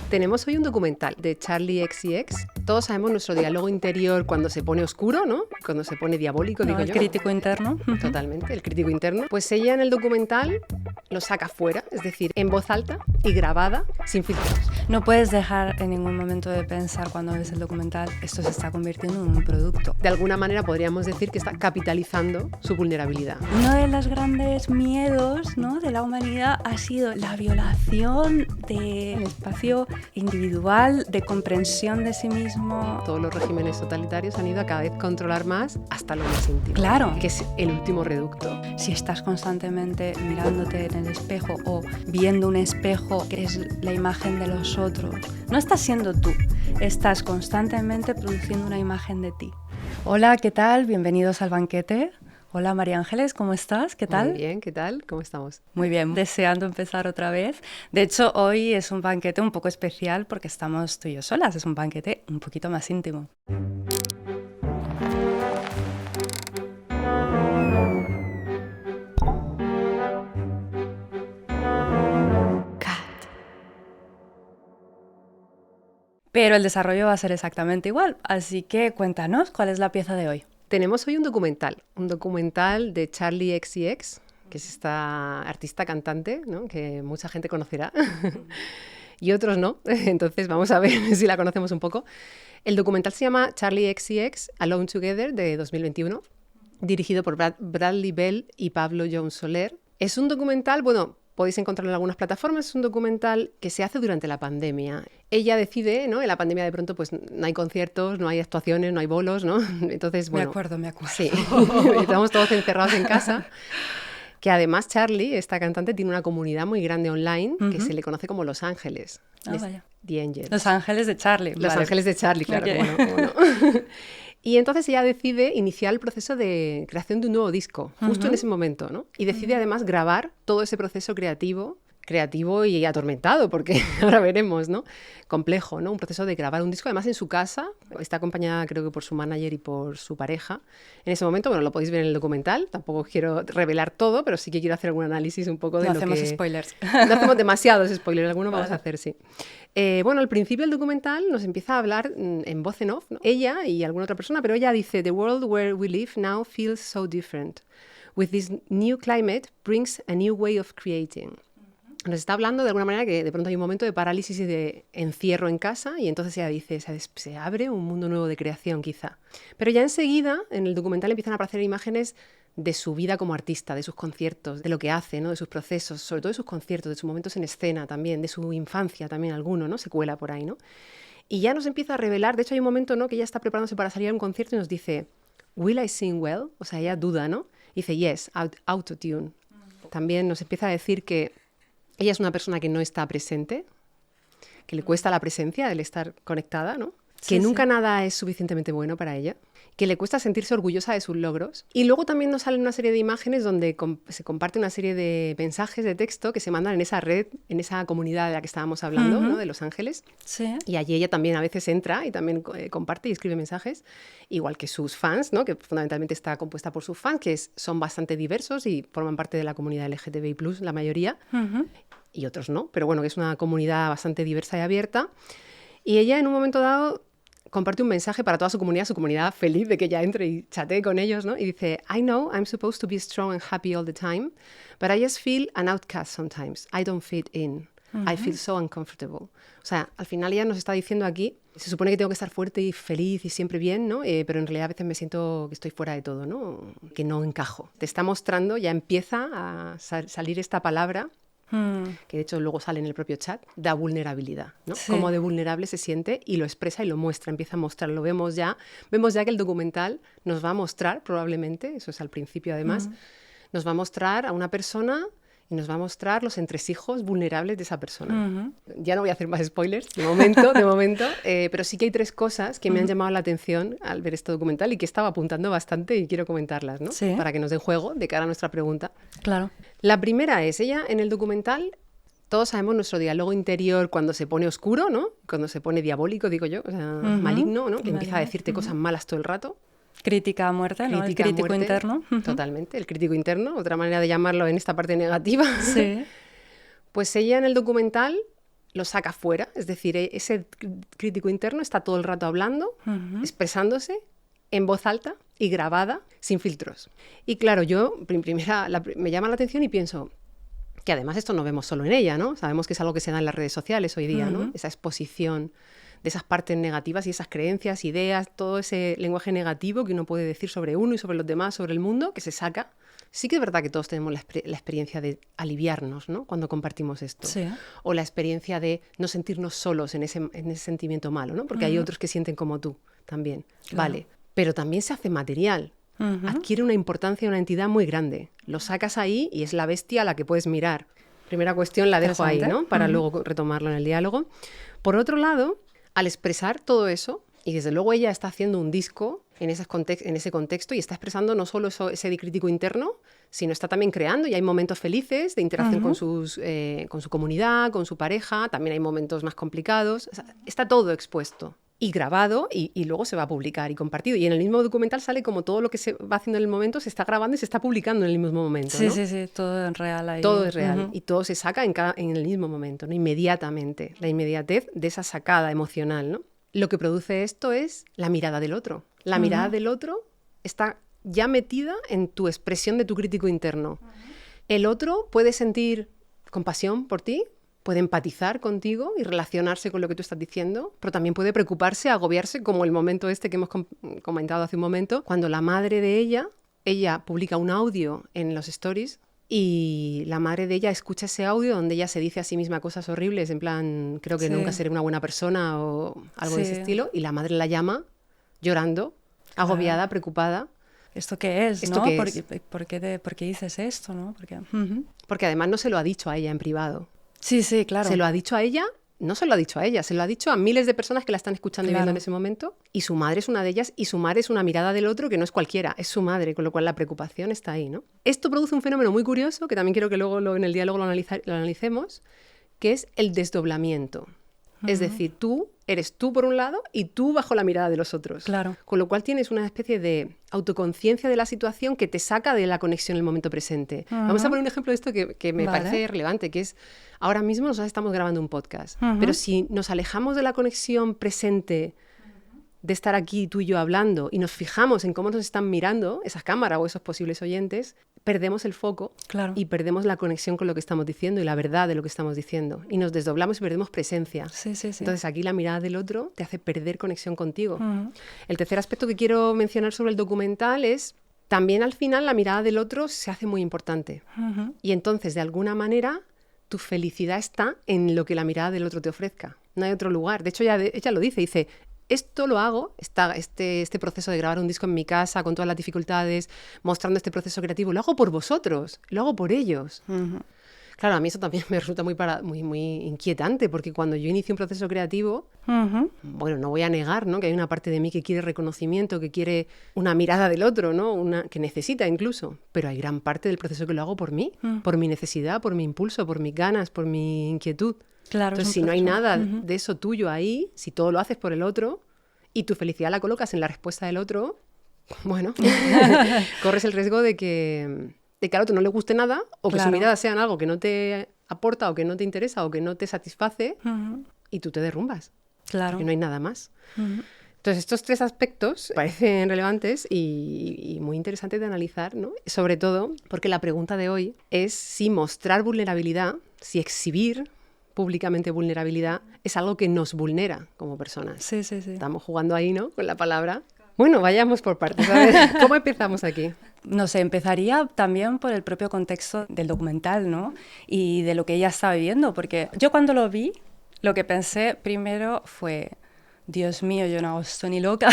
Tenemos hoy un documental de Charli XCX. Todos sabemos nuestro diálogo interior cuando se pone oscuro, ¿no? Cuando se pone diabólico, digo el yo. crítico interno. Totalmente, el crítico interno. Pues ella en el documental lo saca fuera, es decir, en voz alta y grabada, sin filtros. No puedes dejar en ningún momento de pensar cuando ves el documental, esto se está convirtiendo en un producto. De alguna manera podríamos decir que está capitalizando su vulnerabilidad. Uno de los grandes miedos, ¿no?, de la humanidad ha sido la violación del espacio individual, de comprensión de sí mismo. Todos los regímenes totalitarios han ido a cada vez controlar más hasta lo más íntimo. Claro. Que es el último reducto. Si estás constantemente mirándote en el espejo o viendo un espejo que es la imagen de los otros, no estás siendo tú, estás constantemente produciendo una imagen de ti. Hola, ¿qué tal? Bienvenidos al banquete. Hola María Ángeles, ¿cómo estás? ¿Qué tal? Muy bien, ¿qué tal? ¿Cómo estamos? Muy bien, deseando empezar otra vez. De hecho, hoy es un banquete un poco especial porque estamos tú y yo solas, es un banquete un poquito más íntimo. Pero el desarrollo va a ser exactamente igual, así que cuéntanos, ¿cuál es la pieza de hoy? Tenemos hoy un documental de Charli XCX, que es esta artista cantante, ¿no?, que mucha gente conocerá y otros no, entonces vamos a ver si la conocemos un poco. El documental se llama Charli XCX Alone Together, de 2021, dirigido por Bradley Bell y Pablo Jones Soler. Es un documental, bueno, podéis encontrarlo en algunas plataformas, es un documental que se hace durante la pandemia. Ella decide, ¿no?, en la pandemia de pronto pues no hay conciertos, no hay actuaciones, no hay bolos, ¿no? Entonces, bueno... Me acuerdo. Sí, estamos todos encerrados en casa. Que además Charli, esta cantante, tiene una comunidad muy grande online que se le conoce como Los Ángeles. Vaya. The Angels. Los Ángeles de Charli. Los Ángeles de Charli, claro, Okay. cómo no. Y entonces ella decide iniciar el proceso de creación de un nuevo disco, justo en ese momento, ¿no? Y decide además grabar todo ese proceso creativo y atormentado, porque ahora veremos, ¿no? Complejo, ¿no? Un proceso de grabar un disco, además en su casa. Está acompañada, creo que por su manager y por su pareja. En ese momento, bueno, lo podéis ver en el documental. Tampoco quiero revelar todo, pero sí que quiero hacer algún análisis un poco de no lo que... hacemos spoilers. No hacemos demasiados spoilers, algunos vamos a hacer, sí. Bueno, al principio del documental nos empieza a hablar en voz en off, ¿no? Ella y alguna otra persona, pero ella dice: "The world where we live now feels so different. With this new climate brings a new way of creating." Nos está hablando de alguna manera que de pronto hay un momento de parálisis y de encierro en casa, y entonces ella dice, se abre un mundo nuevo de creación quizá. Pero ya enseguida en el documental empiezan a aparecer imágenes de su vida como artista, de sus conciertos, de lo que hace, ¿no?, de sus procesos, sobre todo de sus conciertos, de sus momentos en escena también, de su infancia también alguno, ¿no?, se cuela por ahí, ¿no? Y ya nos empieza a revelar, de hecho hay un momento, ¿no?, que ella está preparándose para salir a un concierto y nos dice, "Will I sing well?", o sea, ella duda, ¿no? Y dice, "Yes, autotune". También nos empieza a decir que ella es una persona que no está presente, que le cuesta la presencia, el estar conectada, ¿no? Que nunca nada es suficientemente bueno para ella, que le cuesta sentirse orgullosa de sus logros. Y luego también nos salen una serie de imágenes donde se comparte una serie de mensajes de texto que se mandan en esa red, en esa comunidad de la que estábamos hablando, ¿no?, de Los Ángeles. Sí. Y allí ella también a veces entra y también comparte y escribe mensajes, igual que sus fans, ¿no?, que fundamentalmente está compuesta por sus fans, que son bastante diversos y forman parte de la comunidad LGTBI+, la mayoría, y otros no, pero bueno, que es una comunidad bastante diversa y abierta. Y ella en un momento dado comparte un mensaje para toda su comunidad feliz de que ella entre y chatee con ellos, ¿no? Y dice, "I know I'm supposed to be strong and happy all the time, but I just feel an outcast sometimes. I don't fit in. I feel so uncomfortable." O sea, al final ella nos está diciendo aquí, se supone que tengo que estar fuerte y feliz y siempre bien, ¿no? Pero en realidad a veces me siento que estoy fuera de todo, ¿no? Que no encajo. Te está mostrando, ya empieza a salir esta palabra, que de hecho luego sale en el propio chat, da vulnerabilidad, ¿no? Sí. Cómo de vulnerable se siente y lo expresa y lo muestra, empieza a mostrarlo. Vemos ya que el documental nos va a mostrar, probablemente, eso es al principio además, nos va a mostrar a una persona y nos va a mostrar los entresijos vulnerables de esa persona. Ya no voy a hacer más spoilers, de momento, pero sí que hay 3 cosas que me han llamado la atención al ver este documental y que estaba apuntando bastante y quiero comentarlas, ¿no? Sí. Para que nos den juego de cara a nuestra pregunta. Claro. La primera es, ella en el documental, todos sabemos nuestro diálogo interior cuando se pone oscuro, ¿no? Cuando se pone diabólico, digo yo, o sea, maligno, ¿no? Que empieza a decirte cosas malas todo el rato. Crítica a muerte, ¿no? El crítico interno. Totalmente, el crítico interno, otra manera de llamarlo en esta parte negativa. Sí. Pues ella en el documental lo saca fuera, es decir, ese crítico interno está todo el rato hablando, expresándose en voz alta y grabada, sin filtros. Y claro, yo me llama la atención y pienso que además esto no vemos solo en ella, ¿no? Sabemos que es algo que se da en las redes sociales hoy día, ¿no? Esa exposición de esas partes negativas y esas creencias, ideas, todo ese lenguaje negativo que uno puede decir sobre uno y sobre los demás, sobre el mundo, que se saca. Sí que es verdad que todos tenemos la experiencia de aliviarnos, ¿no? Cuando compartimos esto. Sí. O la experiencia de no sentirnos solos en ese sentimiento malo, ¿no? Porque hay otros que sienten como tú también. Claro. Vale. Pero también se hace material. Adquiere una importancia y una entidad muy grande. Lo sacas ahí y es la bestia a la que puedes mirar. Primera cuestión la dejo ahí, ¿no? Para luego retomarlo en el diálogo. Por otro lado, al expresar todo eso, y desde luego ella está haciendo un disco en ese contexto y está expresando no solo ese crítico interno, sino está también creando, y hay momentos felices de interacción con su comunidad, con su pareja, también hay momentos más complicados, o sea, está todo expuesto y grabado y luego se va a publicar y compartido. Y en el mismo documental sale como todo lo que se va haciendo en el momento se está grabando y se está publicando en el mismo momento, Sí, ¿no? sí, todo en real ahí. Todo es real y todo se saca en el mismo momento, ¿no? Inmediatamente. La inmediatez de esa sacada emocional, ¿no? Lo que produce esto es la mirada del otro. La mirada del otro está ya metida en tu expresión de tu crítico interno. El otro puede sentir compasión por ti, puede empatizar contigo y relacionarse con lo que tú estás diciendo, pero también puede preocuparse, agobiarse, como el momento este que hemos comentado hace un momento, cuando la madre de ella publica un audio en los stories y la madre de ella escucha ese audio donde ella se dice a sí misma cosas horribles, en plan, creo que nunca seré una buena persona o algo de ese estilo, y la madre la llama llorando, agobiada, preocupada. ¿Esto qué es? ¿Esto ¿no? qué es? ¿Por qué dices esto? ¿No? Porque además no se lo ha dicho a ella en privado. Sí, claro. Se lo ha dicho a ella, no se lo ha dicho a ella, se lo ha dicho a miles de personas que la están escuchando y viendo en ese momento, y su madre es una de ellas, y su madre es una mirada del otro que no es cualquiera, es su madre, con lo cual la preocupación está ahí, ¿no? Esto produce un fenómeno muy curioso, que también quiero que luego en el diálogo lo analicemos, que es el desdoblamiento. Es decir, tú eres tú por un lado y tú bajo la mirada de los otros. Claro. Con lo cual tienes una especie de autoconciencia de la situación que te saca de la conexión en el momento presente. Vamos a poner un ejemplo de esto que me parece relevante, que es, ahora mismo nosotros estamos grabando un podcast, pero si nos alejamos de la conexión presente de estar aquí tú y yo hablando y nos fijamos en cómo nos están mirando esas cámaras o esos posibles oyentes, perdemos el foco y perdemos la conexión con lo que estamos diciendo y la verdad de lo que estamos diciendo. Y nos desdoblamos y perdemos presencia. Sí. Entonces aquí la mirada del otro te hace perder conexión contigo. El tercer aspecto que quiero mencionar sobre el documental es también al final la mirada del otro se hace muy importante. Y entonces de alguna manera tu felicidad está en lo que la mirada del otro te ofrezca. No hay otro lugar. De hecho ella lo dice, esto lo hago, este proceso de grabar un disco en mi casa con todas las dificultades, mostrando este proceso creativo, lo hago por vosotros, lo hago por ellos. Claro, a mí eso también me resulta muy inquietante, porque cuando yo inicio un proceso creativo, bueno, no voy a negar, ¿no?, que hay una parte de mí que quiere reconocimiento, que quiere una mirada del otro, ¿no?, que necesita incluso, pero hay gran parte del proceso que lo hago por mí, por mi necesidad, por mi impulso, por mis ganas, por mi inquietud. Claro, entonces, si no hay nada de eso tuyo ahí, si todo lo haces por el otro y tu felicidad la colocas en la respuesta del otro, bueno, corres el riesgo de que al otro no le guste nada o que su mirada sea en algo que no te aporta o que no te interesa o que no te satisface y tú te derrumbas. Claro. Porque no hay nada más. Entonces, estos tres aspectos parecen relevantes y muy interesantes de analizar, ¿no? Sobre todo porque la pregunta de hoy es si mostrar vulnerabilidad, si exhibir públicamente vulnerabilidad es algo que nos vulnera como personas. Sí. Estamos jugando ahí, ¿no?, con la palabra. Bueno, vayamos por partes. A ver, ¿cómo empezamos aquí? No sé, empezaría también por el propio contexto del documental, ¿no? Y de lo que ella estaba viviendo, porque yo cuando lo vi, lo que pensé primero fue, Dios mío, yo no hago esto ni loca.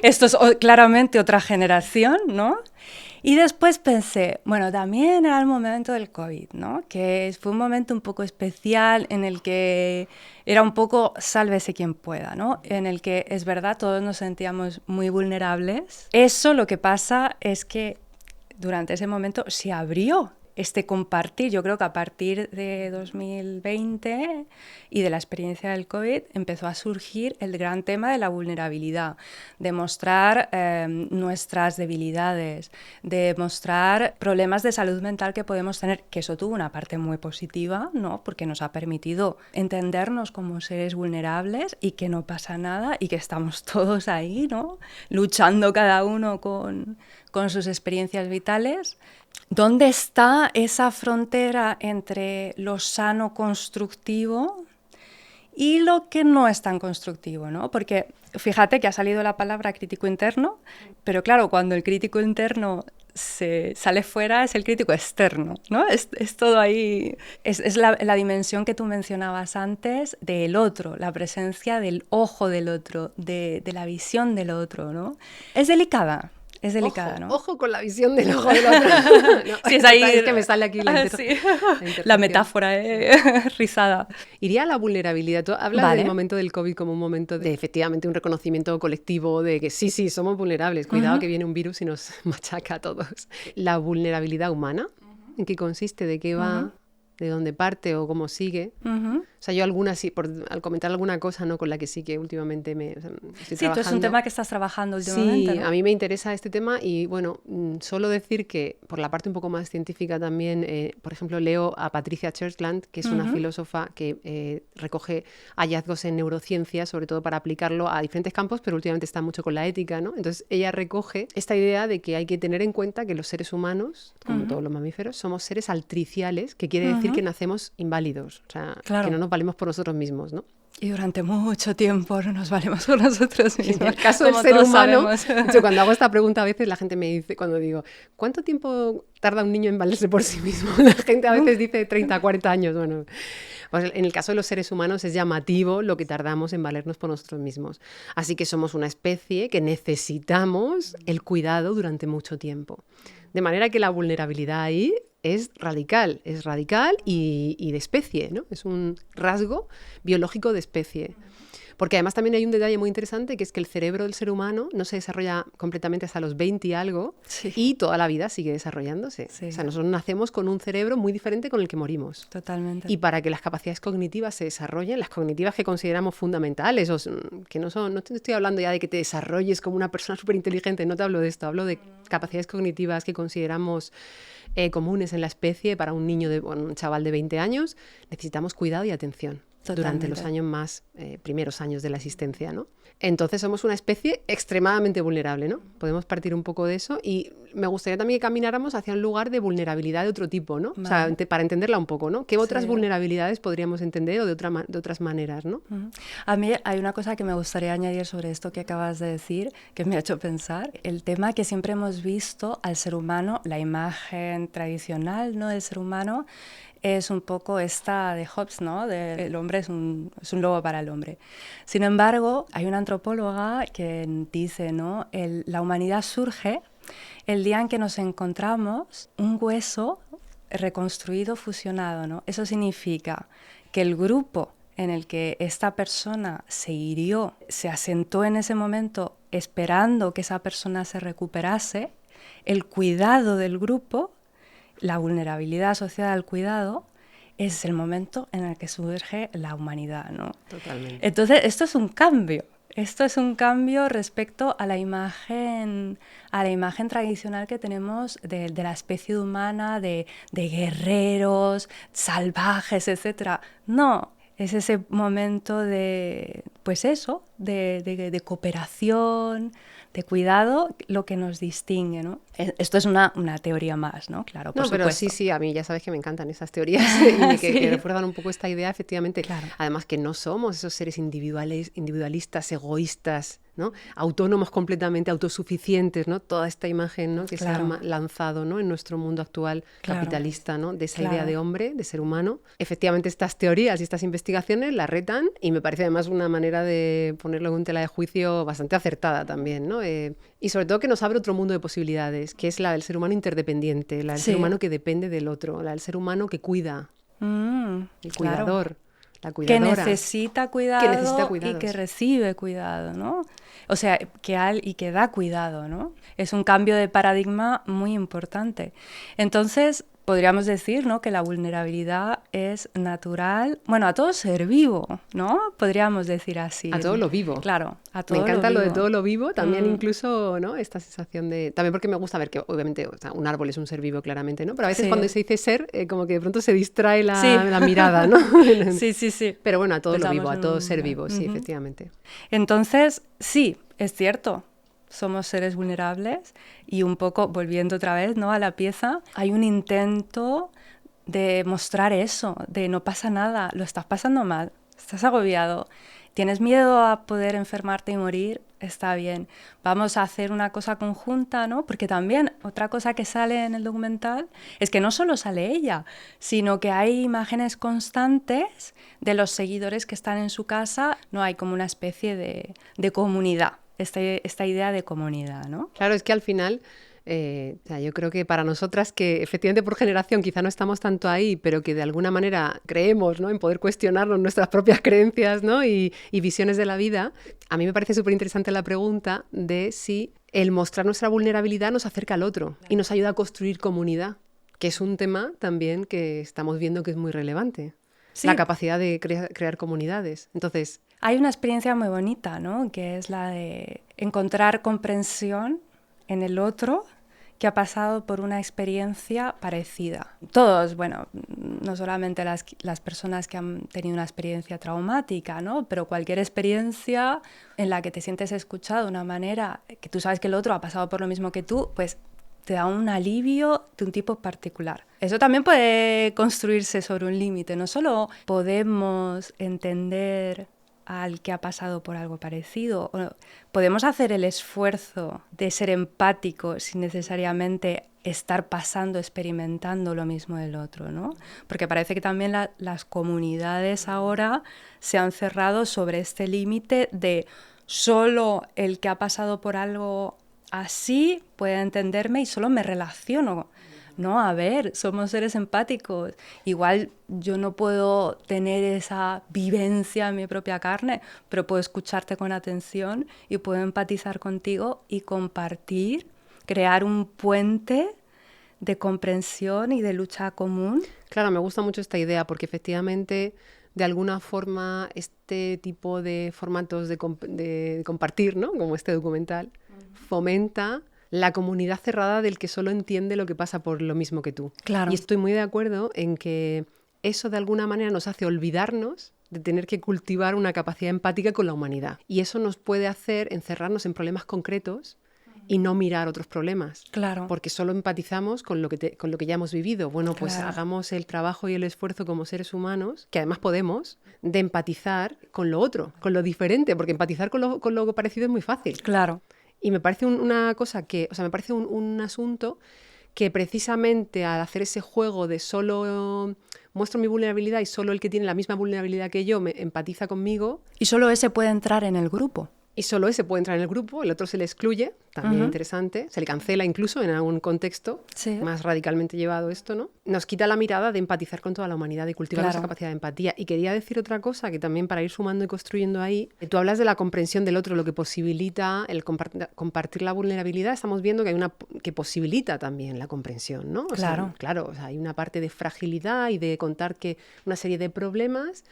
Esto es claramente otra generación, ¿no? Y después pensé, bueno, también era el momento del COVID, ¿no? Que fue un momento un poco especial en el que era un poco sálvese quien pueda, ¿no? En el que, es verdad, todos nos sentíamos muy vulnerables. Eso lo que pasa es que durante ese momento se abrió este compartir. Yo creo que a partir de 2020 y de la experiencia del COVID empezó a surgir el gran tema de la vulnerabilidad, de mostrar nuestras debilidades, de mostrar problemas de salud mental que podemos tener, que eso tuvo una parte muy positiva, ¿no? Porque nos ha permitido entendernos como seres vulnerables y que no pasa nada y que estamos todos ahí, ¿no? Luchando cada uno con sus experiencias vitales. ¿Dónde está esa frontera entre lo sano constructivo y lo que no es tan constructivo, ¿no? Porque fíjate que ha salido la palabra crítico interno, pero claro, cuando el crítico interno se sale fuera es el crítico externo, ¿no? Es todo ahí, es la dimensión que tú mencionabas antes del otro, la presencia del ojo del otro, de la visión del otro, ¿no? Es delicada, ¿no? Ojo con la visión del ojo del otro. No, sí, es ahí. Es que me sale aquí la metáfora rizada. Iría a la vulnerabilidad. Tú hablas del momento del COVID como un momento de efectivamente un reconocimiento colectivo de que sí, somos vulnerables. Cuidado que viene un virus y nos machaca a todos. La vulnerabilidad humana, ¿en qué consiste? ¿De qué va? ¿De dónde parte o cómo sigue? O sea, yo al comentar alguna cosa, ¿no? Con la que sí que últimamente estoy trabajando. Tú es un tema que estás trabajando últimamente, Sí, ¿no? A mí me interesa este tema y, bueno, solo decir que por la parte un poco más científica también, por ejemplo, leo a Patricia Churchland, que es una filósofa que recoge hallazgos en neurociencia, sobre todo para aplicarlo a diferentes campos, pero últimamente está mucho con la ética, ¿no? Entonces, ella recoge esta idea de que hay que tener en cuenta que los seres humanos, como todos los mamíferos, somos seres altriciales, que quiere decir que nacemos inválidos, o sea, que no nos valemos por nosotros mismos, ¿no? Y durante mucho tiempo no nos valemos por nosotros mismos. En el caso del ser humano, yo cuando hago esta pregunta a veces la gente me dice, cuando digo, ¿cuánto tiempo tarda un niño en valerse por sí mismo? La gente a veces dice 30, 40 años. Bueno, pues en el caso de los seres humanos es llamativo lo que tardamos en valernos por nosotros mismos. Así que somos una especie que necesitamos el cuidado durante mucho tiempo. De manera que la vulnerabilidad ahí es radical y de especie, ¿no? Es un rasgo biológico de especie. Porque además también hay un detalle muy interesante, que es que el cerebro del ser humano no se desarrolla completamente hasta los 20 y algo, y toda la vida sigue desarrollándose. Sí. O sea, nosotros nacemos con un cerebro muy diferente con el que morimos. Totalmente. Y para que las capacidades cognitivas se desarrollen, las cognitivas que consideramos fundamentales, que no te estoy hablando ya de que te desarrolles como una persona súper inteligente, no te hablo de esto, hablo de capacidades cognitivas que consideramos comunes en la especie para un niño, un chaval de 20 años, necesitamos cuidado y atención. Totalmente. Durante los años más, primeros años de la existencia, ¿no? Entonces somos una especie extremadamente vulnerable, ¿no? Podemos partir un poco de eso y me gustaría también que camináramos hacia un lugar de vulnerabilidad de otro tipo, ¿no? Vale. O sea, para entenderla un poco, ¿no? ¿Qué otras vulnerabilidades podríamos entender o de otras maneras, ¿no? A mí hay una cosa que me gustaría añadir sobre esto que acabas de decir, que me ha hecho pensar. El tema que siempre hemos visto al ser humano, la imagen tradicional, ¿no?, del ser humano, es un poco esta de Hobbes, ¿no? El hombre es un lobo para el hombre. Sin embargo, hay una antropóloga que dice, ¿no?, la humanidad surge el día en que nos encontramos un hueso reconstruido, fusionado, ¿no? Eso significa que el grupo en el que esta persona se hirió, se asentó en ese momento esperando que esa persona se recuperase, el cuidado del grupo, la vulnerabilidad asociada al cuidado, es el momento en el que surge la humanidad, ¿no? Totalmente. Entonces, esto es un cambio. Esto es un cambio respecto a la imagen tradicional que tenemos de la especie humana, de guerreros, salvajes, etc. No, es ese momento de, pues eso, de cooperación, de cuidado, lo que nos distingue, ¿no? Esto es una teoría más, ¿no? Claro, por supuesto. Pero sí, a mí ya sabes que me encantan esas teorías y que refuerzan un poco esta idea, efectivamente. Claro. Además que no somos esos seres individualistas, egoístas, ¿no? Autónomos completamente, autosuficientes, ¿no? Toda esta imagen, ¿no?, que se ha lanzado, ¿no?, en nuestro mundo actual capitalista, ¿no?, de esa idea de hombre, de ser humano. Efectivamente, estas teorías y estas investigaciones la retan y me parece además una manera de ponerlo en tela de juicio bastante acertada también, ¿no? Y sobre todo que nos abre otro mundo de posibilidades, que es la del ser humano interdependiente, la del ser humano que depende del otro, la del ser humano que cuida, el cuidador. La cuidadora, que necesita cuidado y que recibe cuidado, ¿no? O sea, que da cuidado, ¿no? Es un cambio de paradigma muy importante. Entonces, Podríamos decir, ¿no?, que la vulnerabilidad es natural, bueno, a todo ser vivo, ¿no? Podríamos decir así. A todo lo vivo. Claro, a todo lo vivo. Me encanta lo de todo lo vivo, también incluso, ¿no?, esta sensación de... También porque me gusta ver que, obviamente, o sea, un árbol es un ser vivo, claramente, ¿no? Pero a veces cuando se dice ser, como que de pronto se distrae la mirada, ¿no? Sí. Pero bueno, a todo lo vivo, a todo ser vivo, sí, efectivamente. Entonces, sí, es cierto. Somos seres vulnerables y un poco, volviendo otra vez, ¿no?, a la pieza, hay un intento de mostrar eso, de no pasa nada, lo estás pasando mal, estás agobiado, tienes miedo a poder enfermarte y morir, está bien. Vamos a hacer una cosa conjunta, ¿no? Porque también otra cosa que sale en el documental es que no solo sale ella, sino que hay imágenes constantes de los seguidores que están en su casa, no hay como una especie de comunidad. Esta idea de comunidad, ¿no? Claro, es que al final, o sea, yo creo que para nosotras que efectivamente por generación quizá no estamos tanto ahí, pero que de alguna manera creemos, ¿no?, en poder cuestionarnos nuestras propias creencias, ¿no?, y visiones de la vida, a mí me parece súper interesante la pregunta de si el mostrar nuestra vulnerabilidad nos acerca al otro y nos ayuda a construir comunidad, que es un tema también que estamos viendo que es muy relevante. Sí. La capacidad de crear comunidades. Entonces... Hay una experiencia muy bonita, ¿no?, que es la de encontrar comprensión en el otro que ha pasado por una experiencia parecida. Todos, bueno, no solamente las personas que han tenido una experiencia traumática, ¿no?, pero cualquier experiencia en la que te sientes escuchado de una manera que tú sabes que el otro ha pasado por lo mismo que tú, pues te da un alivio de un tipo particular. Eso también puede construirse sobre un límite. No solo podemos entender al que ha pasado por algo parecido, podemos hacer el esfuerzo de ser empáticos sin necesariamente estar pasando, experimentando lo mismo del otro, ¿no? Porque parece que también las comunidades ahora se han cerrado sobre este límite de solo el que ha pasado por algo así puede entenderme y solo me relaciono. No, a ver, somos seres empáticos. Igual yo no puedo tener esa vivencia en mi propia carne, pero puedo escucharte con atención y puedo empatizar contigo y compartir, crear un puente de comprensión y de lucha común. Claro, me gusta mucho esta idea porque efectivamente, de alguna forma, este tipo de formatos de compartir, ¿no?, como este documental, fomenta la comunidad cerrada del que solo entiende lo que pasa por lo mismo que tú. Claro. Y estoy muy de acuerdo en que eso de alguna manera nos hace olvidarnos de tener que cultivar una capacidad empática con la humanidad. Y eso nos puede hacer encerrarnos en problemas concretos y no mirar otros problemas. Claro. Porque solo empatizamos con lo que ya hemos vivido. Bueno, pues claro, hagamos el trabajo y el esfuerzo como seres humanos, que además podemos, de empatizar con lo otro, con lo diferente, porque empatizar con lo parecido es muy fácil. Claro. Y me parece una cosa que, o sea, me parece un asunto que precisamente al hacer ese juego de solo muestro mi vulnerabilidad y solo el que tiene la misma vulnerabilidad que yo me empatiza conmigo. Y solo ese puede entrar en el grupo. Y solo ese puede entrar en el grupo, el otro se le excluye, también interesante, se le cancela incluso en algún contexto más radicalmente llevado esto, ¿no? Nos quita la mirada de empatizar con toda la humanidad, de cultivar esa capacidad de empatía. Y quería decir otra cosa que también para ir sumando y construyendo ahí, tú hablas de la comprensión del otro, lo que posibilita el compartir la vulnerabilidad, estamos viendo que hay una que posibilita también la comprensión, ¿no? O sea, o sea, hay una parte de fragilidad y de contar que una serie de problemas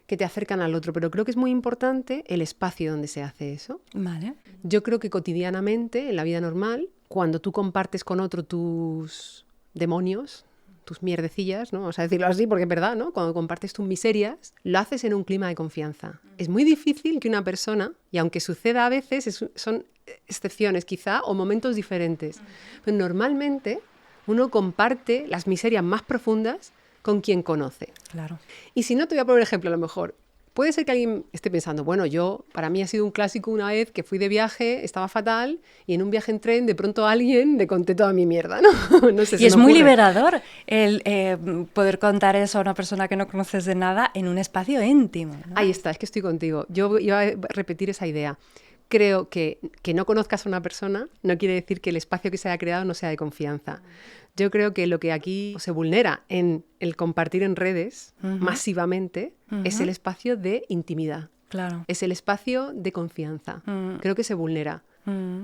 que te acercan al otro, pero creo que es muy importante el espacio donde se hace eso. Vale. Yo creo que cotidianamente, en la vida normal, cuando tú compartes con otro tus demonios, tus mierdecillas, ¿no? Vamos a decirlo así porque es verdad, ¿no? Cuando compartes tus miserias, lo haces en un clima de confianza. Es muy difícil que una persona, y aunque suceda a veces, son excepciones quizá o momentos diferentes, pero normalmente uno comparte las miserias más profundas con quien conoce. Claro. Y si no, te voy a poner un ejemplo a lo mejor. Puede ser que alguien esté pensando, bueno, para mí ha sido un clásico una vez que fui de viaje, estaba fatal, y en un viaje en tren de pronto a alguien le conté toda mi mierda, ¿no? No sé, y es muy liberador el poder contar eso a una persona que no conoces de nada en un espacio íntimo, ¿no? Ahí está, es que estoy contigo. Yo iba a repetir esa idea. Creo que no conozcas a una persona no quiere decir que el espacio que se haya creado no sea de confianza. Yo creo que lo que aquí se vulnera en el compartir en redes masivamente es el espacio de intimidad. Claro. Es el espacio de confianza. Creo que se vulnera.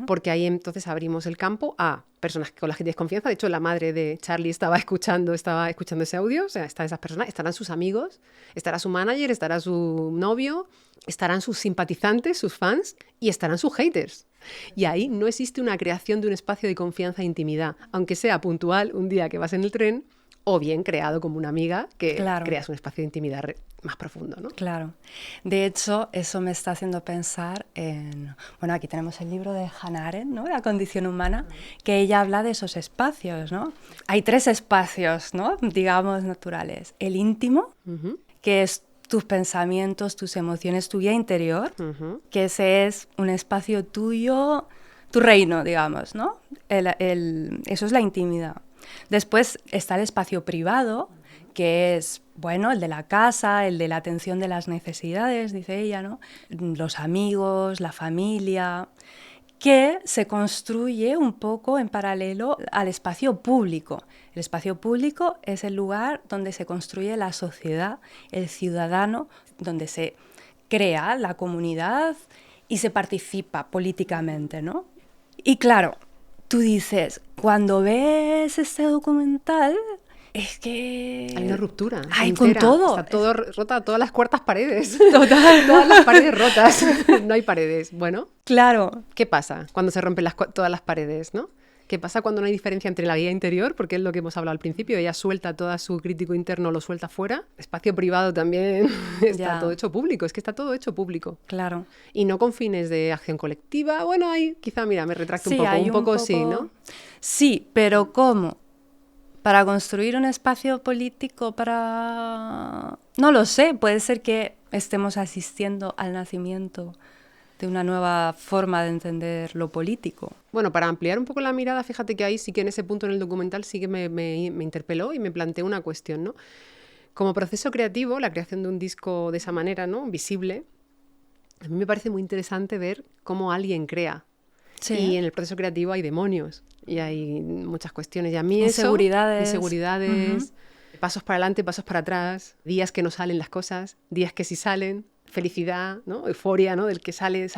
porque ahí entonces abrimos el campo a personas con las que tienes confianza. De hecho, la madre de Charlie estaba escuchando ese audio, o sea, están esas personas, estarán sus amigos, estará su manager, estará su novio, estarán sus simpatizantes, sus fans y estarán sus haters. Y ahí no existe una creación de un espacio de confianza e intimidad, aunque sea puntual un día que vas en el tren, o bien creado como una amiga que creas un espacio de intimidad más profundo, ¿no? Claro. De hecho, eso me está haciendo pensar en... Bueno, aquí tenemos el libro de Hannah Arendt, ¿no? La condición humana, que ella habla de esos espacios, ¿no? Hay 3 espacios, ¿no? Digamos, naturales. El íntimo, que es tus pensamientos, tus emociones, tu vida interior, que ese es un espacio tuyo, tu reino, digamos, ¿no? Eso es la intimidad. Después está el espacio privado, que es, bueno, el de la casa, el de la atención de las necesidades, dice ella, ¿no? Los amigos, la familia, que se construye un poco en paralelo al espacio público. El espacio público es el lugar donde se construye la sociedad, el ciudadano, donde se crea la comunidad y se participa políticamente, ¿no? Y claro, tú dices, cuando ves este documental, es que... Hay una ruptura. Hay entera. con todo. Está todo rota, todas las cuartas paredes. Total. Todas las paredes rotas. No hay paredes. Bueno. Claro. ¿Qué pasa cuando se rompen todas las paredes, no? ¿Qué pasa cuando no hay diferencia entre la vida interior? Porque es lo que hemos hablado al principio. Ella suelta todo su crítico interno, lo suelta fuera. Espacio privado también. Está todo hecho público. Es que está todo hecho público. Claro. Y no con fines de acción colectiva. Bueno, ahí quizá, mira, me retracto un poco. Un poco sí, ¿no? Sí, pero ¿cómo? Para construir un espacio político, para... No lo sé, puede ser que estemos asistiendo al nacimiento de una nueva forma de entender lo político. Bueno, para ampliar un poco la mirada, fíjate que ahí sí que en ese punto en el documental sí que me interpeló y me planteó una cuestión, ¿no? Como proceso creativo, la creación de un disco de esa manera, ¿no? Visible, a mí me parece muy interesante ver cómo alguien crea. Sí. Y en el proceso creativo hay demonios y hay muchas cuestiones. Y a mí inseguridades, pasos para adelante, pasos para atrás, días que no salen las cosas, días que sí salen, felicidad, ¿no? Euforia, ¿no? Del que sale,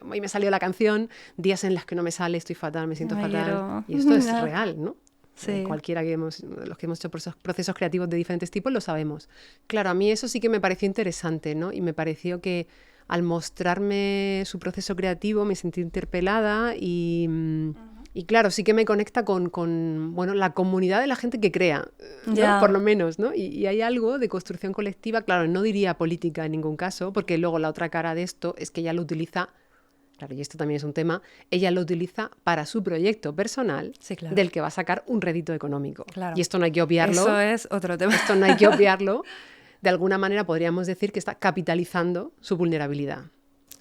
hoy me salió la canción, días en los que no me sale, estoy fatal, me siento fatal. Y esto es real, ¿no? Sí. Cualquiera los que hemos hecho procesos creativos de diferentes tipos lo sabemos. Claro, a mí eso sí que me pareció interesante, ¿no? Y me pareció que al mostrarme su proceso creativo me sentí interpelada y claro, sí que me conecta con bueno, la comunidad de la gente que crea, ¿no? Por lo menos, ¿no? Y hay algo de construcción colectiva, claro, no diría política en ningún caso, porque luego la otra cara de esto es que ella lo utiliza, claro, y esto también es un tema, ella lo utiliza para su proyecto personal, sí, claro, del que va a sacar un rédito económico. Claro. Y esto no hay que obviarlo. Eso es otro tema. Esto no hay que obviarlo. De alguna manera podríamos decir que está capitalizando su vulnerabilidad.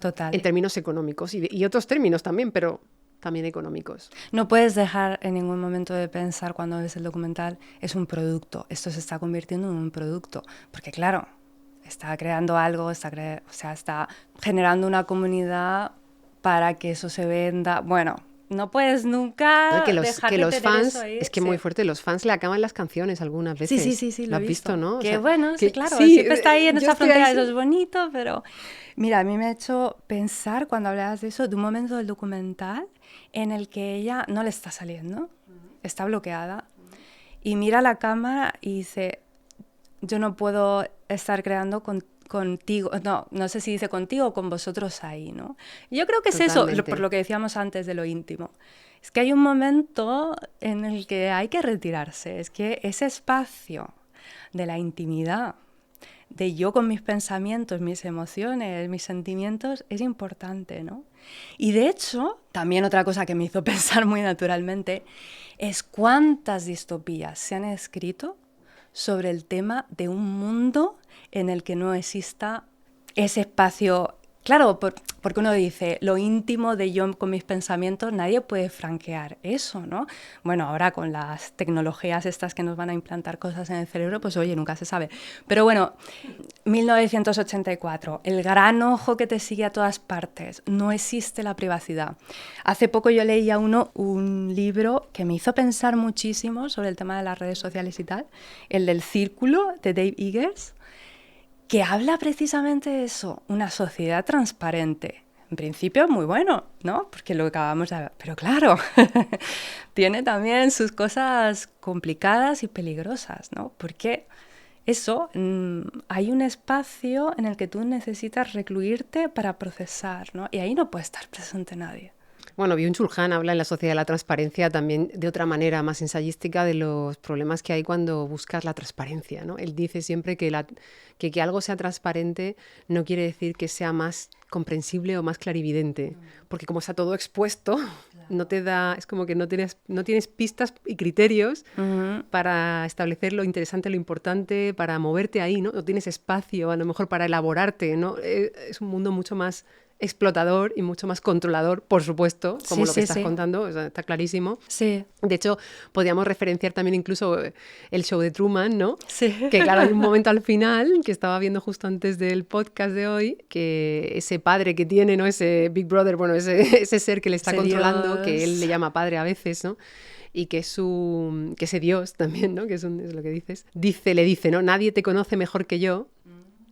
Total. En términos económicos y otros términos también, pero también económicos. No puedes dejar en ningún momento de pensar cuando ves el documental, es un producto, esto se está convirtiendo en un producto. Porque claro, está creando algo, está generando una comunidad para que eso se venda. Bueno, no puedes nunca dejar de los tener fans, eso ahí. Es que muy fuerte, los fans le acaban las canciones algunas veces. Sí, lo has visto, ¿no? Que bueno, sí, claro, siempre está ahí en esa frontera, eso es bonito, pero... Mira, a mí me ha hecho pensar, cuando hablabas de eso, de un momento del documental en el que ella no le está saliendo, está bloqueada, y mira la cámara y dice, yo no puedo estar creando contigo, no sé si dice contigo o con vosotros ahí, ¿no? Yo creo que es Totalmente. Eso, por lo que decíamos antes de lo íntimo. Es que hay un momento en el que hay que retirarse, es que ese espacio de la intimidad, de yo con mis pensamientos, mis emociones, mis sentimientos, es importante, ¿no? Y de hecho, también otra cosa que me hizo pensar muy naturalmente es cuántas distopías se han escrito sobre el tema de un mundo en el que no exista ese espacio. Claro, porque uno dice, lo íntimo de yo con mis pensamientos, nadie puede franquear eso, ¿no? Bueno, ahora con las tecnologías estas que nos van a implantar cosas en el cerebro, pues oye, nunca se sabe. Pero bueno, 1984, el gran ojo que te sigue a todas partes, no existe la privacidad. Hace poco yo leía un libro que me hizo pensar muchísimo sobre el tema de las redes sociales y tal, el del Círculo, de Dave Eggers, que habla precisamente de eso, una sociedad transparente. en principio muy bueno, ¿no? Porque lo acabamos de ver. Pero claro, tiene también sus cosas complicadas y peligrosas, ¿no? Porque eso, hay un espacio en el que tú necesitas recluirte para procesar, ¿no? Y ahí no puede estar presente nadie. Bueno, Byung-Chul Han habla en La Sociedad de la Transparencia también de otra manera más ensayística de los problemas que hay cuando buscas la transparencia, ¿no? Él dice siempre que algo sea transparente no quiere decir que sea más comprensible o más clarividente, porque como está todo expuesto, no te da, es como que no tienes pistas y criterios para establecer lo interesante, lo importante, para moverte ahí, ¿no? No tienes espacio a lo mejor para elaborarte, ¿no? Es un mundo mucho más explotador y mucho más controlador, por supuesto, como lo que estás contando, o sea, está clarísimo. Sí. De hecho, podríamos referenciar también incluso el show de Truman, ¿no? Sí. Que claro, hay un momento al final, que estaba viendo justo antes del podcast de hoy, que ese padre que tiene, ¿no? Ese Big Brother, bueno, ese ser que le está controlando, Dios, que él le llama padre a veces, ¿no? Y que ese Dios también, ¿no? Que es lo que dices. Le dice, ¿no? Nadie te conoce mejor que yo.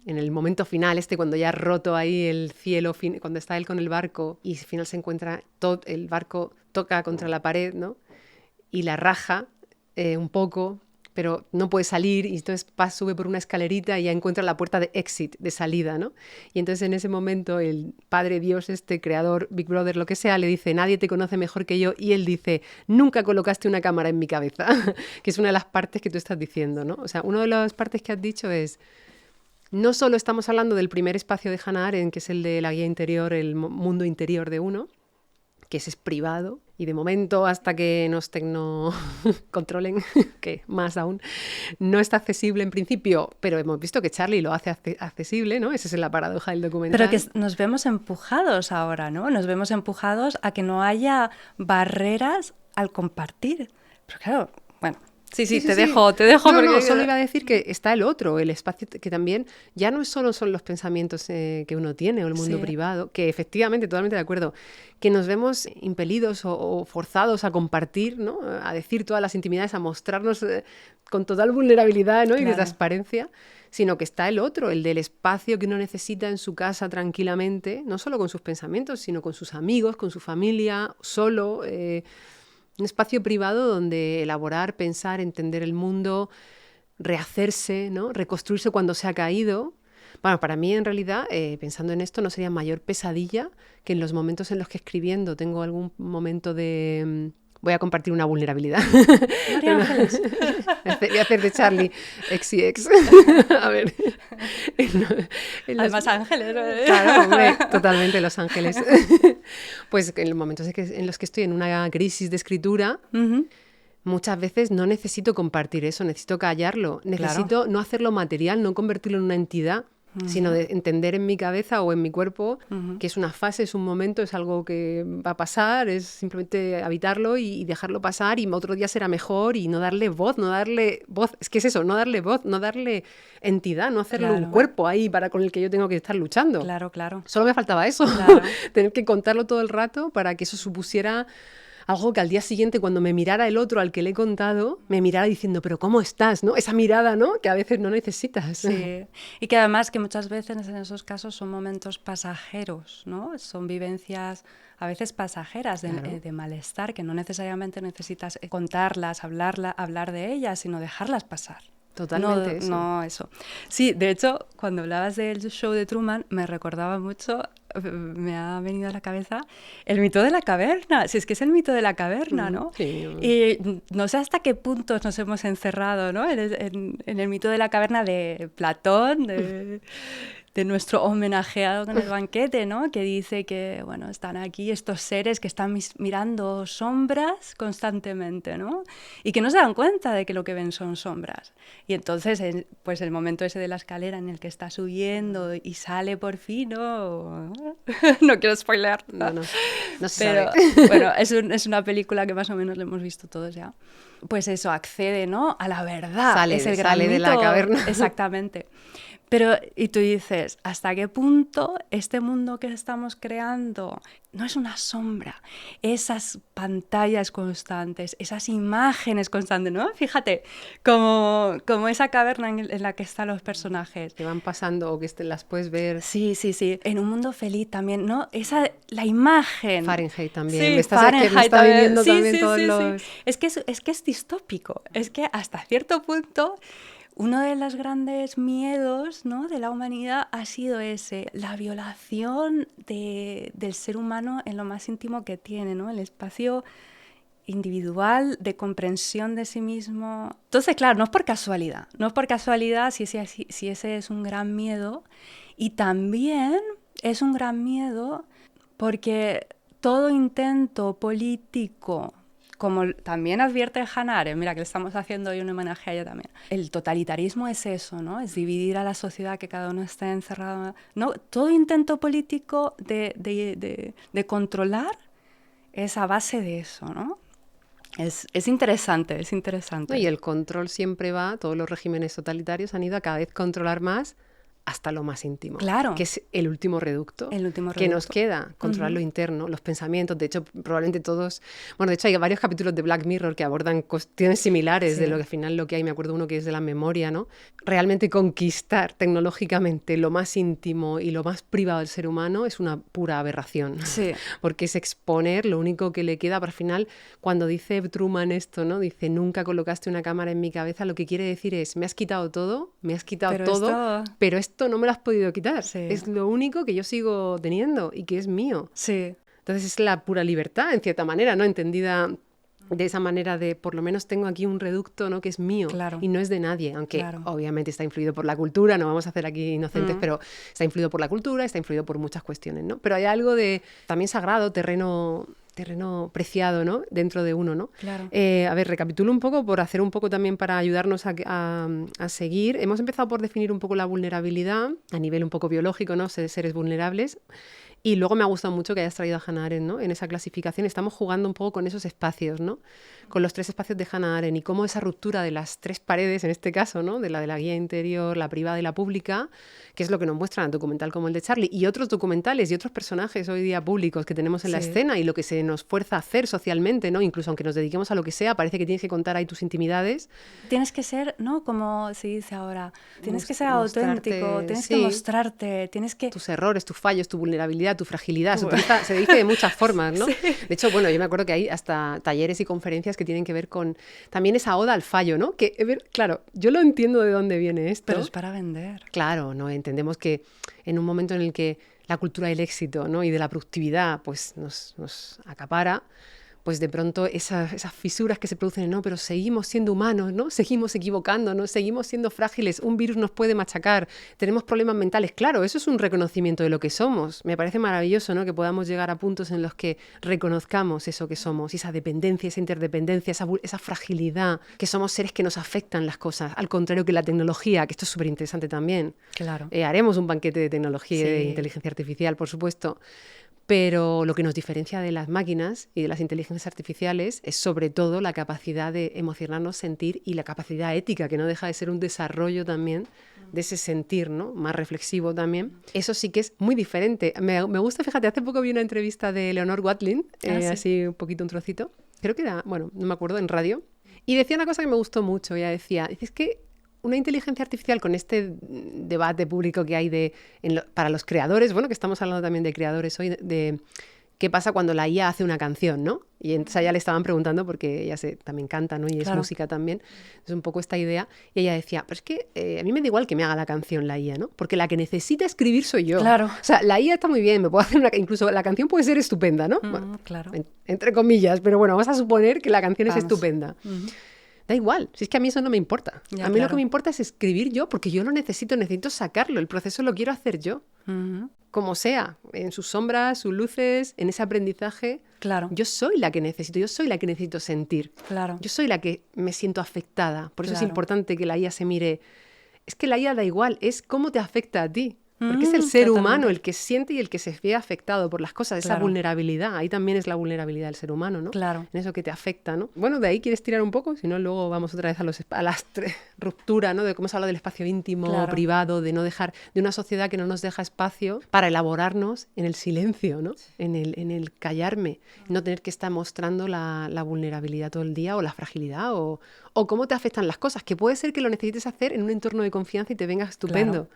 En el momento final, cuando ya ha roto ahí el cielo, cuando está él con el barco y al final se encuentra, todo el barco toca contra la pared, ¿no? Y la raja un poco, pero no puede salir y entonces sube por una escalerita y ya encuentra la puerta de exit, de salida, ¿no? Y entonces en ese momento el Padre Dios, creador, Big Brother, lo que sea, le dice, nadie te conoce mejor que yo, y él dice, nunca colocaste una cámara en mi cabeza, que es una de las partes que tú estás diciendo, ¿no? O sea, una de las partes que has dicho es, no solo estamos hablando del primer espacio de Hannah Arendt, que es el de la guía interior, el mundo interior de uno, que ese es privado, y de momento hasta que nos controlen, que más aún, no está accesible en principio, pero hemos visto que Charlie lo hace accesible, ¿no? Esa es la paradoja del documental. Pero que nos vemos empujados ahora, ¿no? Nos vemos empujados a que no haya barreras al compartir. Pero claro, bueno... Sí, te dejo. No, solo iba a decir que está el otro, el espacio que también ya no solo son los pensamientos que uno tiene o el mundo privado, que efectivamente, totalmente de acuerdo, que nos vemos impelidos o forzados a compartir, ¿no? A decir todas las intimidades, a mostrarnos con total vulnerabilidad, ¿no? Y de transparencia, sino que está el otro, el del espacio que uno necesita en su casa tranquilamente, no solo con sus pensamientos, sino con sus amigos, con su familia, solo... un espacio privado donde elaborar, pensar, entender el mundo, rehacerse, ¿no? Reconstruirse cuando se ha caído. Bueno, para mí en realidad, pensando en esto, no sería mayor pesadilla que en los momentos en los que escribiendo tengo algún momento de... voy a compartir una vulnerabilidad. María Ángeles. Voy a hacer de Charlie ex y ex. A ver. Además ángeles. Claro, hombre, totalmente los ángeles. Pues en los momentos en los que estoy en una crisis de escritura, muchas veces no necesito compartir eso, necesito callarlo, necesito no hacerlo material, no convertirlo en una entidad, sino de entender en mi cabeza o en mi cuerpo que es una fase, es un momento, es algo que va a pasar, es simplemente habitarlo y dejarlo pasar, y otro día será mejor, y no darle voz, es que es eso, no darle voz, no darle entidad, no hacerle un cuerpo ahí con el que yo tengo que estar luchando. Claro. Solo me faltaba eso, tener que contarlo todo el rato para que eso supusiera algo que al día siguiente, cuando me mirara el otro al que le he contado, me mirara diciendo, pero ¿cómo estás? ¿No? Esa mirada, ¿no? Que a veces no necesitas. Sí, y que además que muchas veces en esos casos son momentos pasajeros, ¿no? Son vivencias a veces pasajeras de malestar, que no necesariamente necesitas contarlas, hablar de ellas, sino dejarlas pasar. Totalmente. No, eso. Sí, de hecho, cuando hablabas del show de Truman, me recordaba mucho, me ha venido a la cabeza, el mito de la caverna. Si es que es el mito de la caverna, ¿no? Sí. Y no sé hasta qué puntos nos hemos encerrado, ¿no? En el mito de la caverna de Platón, de nuestro homenajeado con el banquete, ¿no? Que dice que, bueno, están aquí estos seres que están mirando sombras constantemente, ¿no? Y que no se dan cuenta de que lo que ven son sombras. Y entonces, pues el momento ese de la escalera en el que está subiendo y sale por fin, ¿no? No quiero spoilear. No se pero, sabe. Bueno, es una película que más o menos lo hemos visto todos ya. Pues eso, accede, ¿no? A la verdad. Sale de la caverna. Exactamente. Pero, y tú dices, ¿hasta qué punto este mundo que estamos creando no es una sombra? Esas pantallas constantes, esas imágenes constantes, ¿no? Fíjate, como esa caverna en la que están los personajes. Que van pasando o que las puedes ver. Sí, sí, sí. En un mundo feliz también, ¿no? La imagen. Fahrenheit también. Sí, me está también. viniendo Sí, también sí, todos sí, los... sí. Es que es distópico. Es que hasta cierto punto... Uno de los grandes miedos, ¿no?, de la humanidad ha sido ese, la violación del ser humano en lo más íntimo que tiene, ¿no? El espacio individual de comprensión de sí mismo. Entonces, claro, no es por casualidad si ese es un gran miedo. Y también es un gran miedo porque todo intento político, como también advierte Hannah Arendt, mira que le estamos haciendo hoy un homenaje a ella también. El totalitarismo es eso, ¿no? Es dividir a la sociedad, que cada uno esté encerrado. ¿No? Todo intento político de controlar es a base de eso, ¿no? Es interesante, es interesante. No, y el control siempre va, todos los regímenes totalitarios han ido a cada vez controlar más hasta lo más íntimo, claro, que es el último reducto que nos queda, controlar lo interno, los pensamientos. De hecho, probablemente todos... Bueno, de hecho hay varios capítulos de Black Mirror que abordan cuestiones similares de lo que al final lo que hay. Me acuerdo uno que es de la memoria, ¿no? Realmente conquistar tecnológicamente lo más íntimo y lo más privado del ser humano es una pura aberración. Sí. Porque es exponer lo único que le queda. Para al final, cuando dice Truman esto, ¿no? Dice, nunca colocaste una cámara en mi cabeza, lo que quiere decir es, me has quitado todo, pero esto no me lo has podido quitar. Sí. Es lo único que yo sigo teniendo y que es mío. Sí. Entonces es la pura libertad, en cierta manera, ¿no? Entendida de esa manera de, por lo menos tengo aquí un reducto, ¿no?, que es mío, claro, y no es de nadie, aunque claro, obviamente está influido por la cultura, no vamos a hacer aquí inocentes, pero está influido por la cultura, está influido por muchas cuestiones, ¿no? Pero hay algo de también sagrado, terreno preciado, ¿no?, dentro de uno, ¿no? Claro. A ver, recapitulo un poco, por hacer un poco también para ayudarnos a seguir. Hemos empezado por definir un poco la vulnerabilidad a nivel un poco biológico, ¿no?, seres vulnerables. Y luego me ha gustado mucho que hayas traído a Hannah Arendt, ¿no?, en esa clasificación. Estamos jugando un poco con esos espacios, ¿no?, con los 3 espacios de Hannah Arendt, y cómo esa ruptura de las 3 paredes, en este caso, ¿no?, de la guía interior, la privada y la pública, que es lo que nos muestra un documental como el de Charlie, y otros documentales y otros personajes hoy día públicos que tenemos en la escena, y lo que se nos fuerza a hacer socialmente, ¿no?, incluso aunque nos dediquemos a lo que sea, parece que tienes que contar ahí tus intimidades. Tienes que ser, ¿no?, como se dice ahora, tienes que ser auténtico, tienes que mostrarte, tienes que... Tus errores, tus fallos, tu vulnerabilidad, tu fragilidad, se dice de muchas formas, ¿no? Sí. De hecho, bueno, yo me acuerdo que hay hasta talleres y conferencias que tienen que ver con también esa oda al fallo, ¿no? Que, claro, yo lo entiendo de dónde viene esto. Pero es para vender. Claro, ¿no? Entendemos que en un momento en el que la cultura del éxito, ¿no?, y de la productividad pues nos acapara, pues de pronto esas fisuras que se producen, no, pero seguimos siendo humanos, ¿no? Seguimos equivocándonos, seguimos siendo frágiles, un virus nos puede machacar, tenemos problemas mentales. Claro, eso es un reconocimiento de lo que somos. Me parece maravilloso, ¿no?, que podamos llegar a puntos en los que reconozcamos eso que somos, esa dependencia, esa interdependencia, esa fragilidad, que somos seres que nos afectan las cosas, al contrario que la tecnología, que esto es súper interesante también. Claro. Haremos un banquete de tecnología y de inteligencia artificial, por supuesto. Pero lo que nos diferencia de las máquinas y de las inteligencias artificiales es sobre todo la capacidad de emocionarnos, sentir, y la capacidad ética, que no deja de ser un desarrollo también de ese sentir, ¿no?, más reflexivo también. Eso sí que es muy diferente. Me gusta, fíjate, hace poco vi una entrevista de Leonor Watling, así un poquito, un trocito, creo que era, bueno, no me acuerdo, en radio, y decía una cosa que me gustó mucho. Ella decía, es que una inteligencia artificial, con este debate público que hay para los creadores, bueno, que estamos hablando también de creadores hoy, de qué pasa cuando la IA hace una canción, ¿no? Y entonces a ella le estaban preguntando, porque ella también canta, ¿no?, y es música también, es un poco esta idea, y ella decía, pero es que a mí me da igual que me haga la canción la IA, ¿no?, porque la que necesita escribir soy yo. Claro. O sea, la IA está muy bien, me puedo hacer incluso la canción puede ser estupenda, ¿no? Bueno, claro. Entre comillas, pero bueno, vamos a suponer que la canción es estupenda. Da igual, si es que a mí eso no me importa. A mí lo que me importa es escribir yo, porque yo lo necesito sacarlo, el proceso lo quiero hacer yo. Como sea, en sus sombras, sus luces, en ese aprendizaje. Claro. Yo soy la que necesito sentir. Claro. Yo soy la que me siento afectada. Por eso es importante que la IA se mire. Es que la IA da igual, es cómo te afecta a ti. Porque es el ser Totalmente. humano el que siente y el que se ve afectado por las cosas, esa Claro. vulnerabilidad. Ahí también es la vulnerabilidad del ser humano, ¿no? Claro. En eso que te afecta, ¿no? Bueno, de ahí quieres tirar un poco, si no luego vamos otra vez a la ruptura, ¿no? De cómo se habla del espacio íntimo, Claro. privado, de no dejar, de una sociedad que no nos deja espacio para elaborarnos en el silencio, ¿no? En el callarme, no tener que estar mostrando la vulnerabilidad todo el día o la fragilidad o cómo te afectan las cosas, que puede ser que lo necesites hacer en un entorno de confianza y te venga estupendo.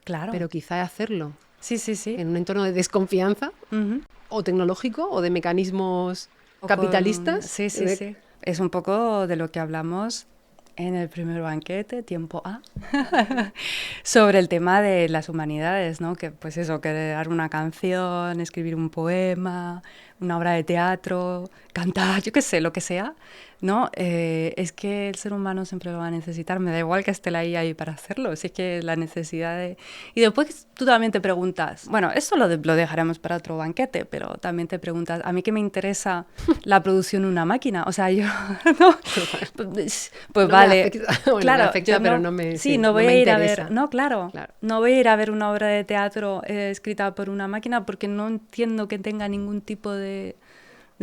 Claro. Pero quizá hacerlo Sí, sí, sí. en un entorno de desconfianza Ujú. o tecnológico o de mecanismos O capitalistas. Sí, sí, sí. Es un poco de lo que hablamos en el primer banquete, tiempo A, sobre el tema de las humanidades, ¿no? Que pues eso, crear una canción, escribir un poema, una obra de teatro, cantar, yo qué sé, lo que sea, ¿no? Es que el ser humano siempre lo va a necesitar, me da igual que esté la IA ahí para hacerlo, si es que la necesidad de... Y después tú también te preguntas, bueno, eso lo dejaremos para otro banquete, pero también te preguntas, ¿a mí qué me interesa la producción de una máquina? O sea, yo... ¿no? Pues No vale, me afecta, bueno, claro, me afecta, yo pero no me, sí, sí, no no voy me a ir a interesa. ver, no, claro, no voy a ir a ver una obra de teatro escrita por una máquina porque no entiendo que tenga ningún tipo de